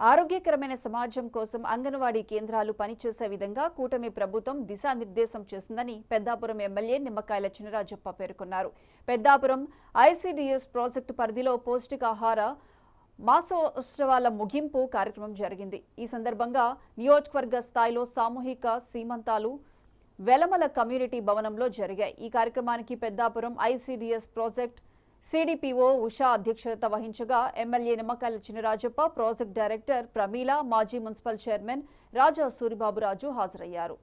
ఆరోగ్యకరమైన సమాజం కోసం అంగన్వాడీ కేంద్రాలు పనిచేసే విధంగా కూటమి ప్రభుత్వం దిశానిర్దేశం చేసిందని పెద్దాపురం ఎమ్మెల్యే నిమ్మకాయల చినరాజప్ప పేర్కొన్నారు. పెద్దాపురం ఐసీడీఎస్ ప్రాజెక్టు పరిధిలో పౌష్టికాహార మాసోత్సవాల ముగింపు కార్యక్రమం జరిగింది. ఈ సందర్భంగా నియోజకవర్గ స్థాయిలో సామూహిక సీమంతాలు వెలమల కమ్యూనిటీ భవనంలో జరిగాయి. ఈ కార్యక్రమానికి Peddapuram ICDS project CDPO Usha అధ్యక్షత వహించగా MLA Nimmakayala Chinarajappa, project director Pramila, మాజీ మున్సిపల్ చైర్మన్ రాజా సూరిబాబురాజు హాజరయ్యారు.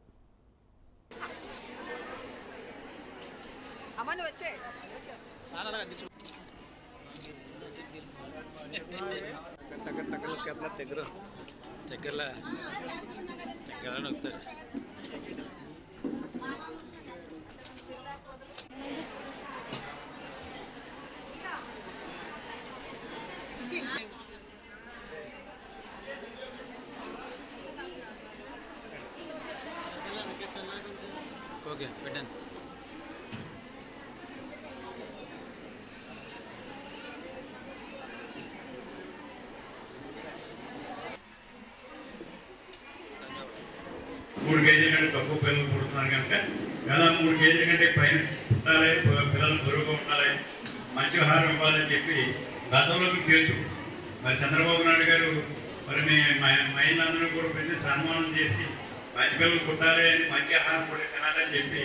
ఓకే పెట్టండి. మూడు కేజీల కంటే తక్కువ పిల్లలు పుడుతున్నారు కనుక లేదా 3 కేజీల కంటే పైన పుట్టాలి, పిల్లలు బరువుగా ఉండాలి, మంచి ఆహారం ఇవ్వాలని చెప్పి గతంలోకి తెలుసు. మరి చంద్రబాబు నాయుడు గారు మరి మహిళలందరూ కూడా పెట్టి సన్మానం చేసి మంచి పిల్లలు పుట్టాలి, మంచి ఆహారం కూడా తినాలని చెప్పి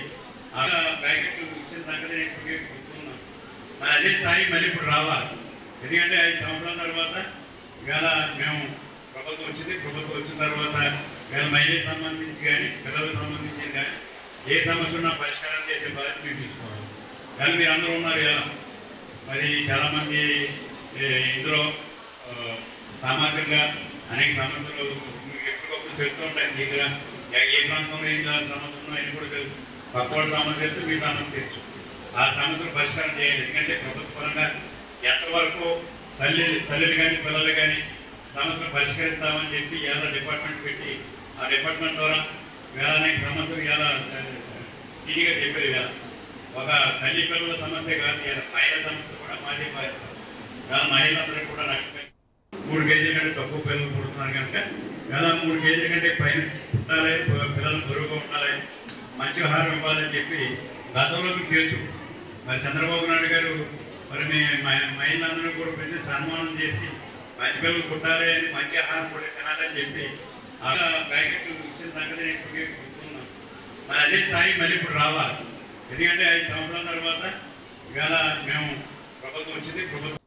అలా ప్యాకెట్లు ఇచ్చిన సంగతి నేను గుర్తున్నాను. మరి అదే స్థాయి మళ్ళీ ఇప్పుడు రావాలి. ఎందుకంటే 5 సంవత్సరాల తర్వాత ఇవాళ మేము ప్రభుత్వం వచ్చిన తర్వాత వీళ్ళ మహిళలకు సంబంధించి కానీ పిల్లలకు సంబంధించి కానీ ఏ సమస్య ఉన్నా పరిష్కారం చేసే బాధ్యత మేము తీసుకోవాలి. కానీ మీరు అందరూ ఉన్నారు ఇలా మరి చాలామంది ఇందులో సామాజికంగా అనేక సమస్యలు ఎప్పటికప్పుడు తెలుస్తూ ఉంటాయి. నీకుగా ఏ ప్రాంతంలో ఏం సమస్యలు ఉన్నాయని కూడా తెలుసు. పక్క వాళ్ళ సమస్య తెలుసు, మీ సమస్య తెలుసు. ఆ సమస్యలు పరిష్కారం చేయాలి. ఎందుకంటే ప్రభుత్వ పరంగా ఎంతవరకు తల్లిలు కానీ పిల్లలు కానీ సమస్యలు పరిష్కరిస్తామని చెప్పి ఎలా డిపార్ట్మెంట్ పెట్టి ఆ డిపార్ట్మెంట్ ద్వారా వేళ అనేక సమస్యలు ఎలా తీరిగా చెప్పేది కదా. ఒక తల్లి పిల్లల సమస్య కాదు, మహిళల సమస్య కూడా మాదే బాధ్యత. వేళ మహిళలందరికీ కూడా రక్షణ 3 కేజీల కంటే తక్కువ పిల్లలు పుడుతున్నారు కనుక వేళ 3 కేజీల కంటే పైన పుట్టాలి, పిల్లలు బరువుగా ఉండాలి, మంచి ఆహారం ఇవ్వాలని చెప్పి గతంలోకి తెలుసు. మరి చంద్రబాబు నాయుడు గారు మరి మహిళలందరూ కూడా పెట్టి సన్మానం చేసి మంచి పిల్లలు పుట్టాలి, మంచి ఆహారం కూడా తినాలని చెప్పి అలా ప్యాకెట్లు ఇచ్చిన సంగతి నేను గుర్తున్నాను. మరి అదే స్థాయి మళ్ళీ ఇప్పుడు రావాలి. ఎందుకంటే 5 సంవత్సరాల తర్వాత ఇవాళ మేము ప్రభుత్వం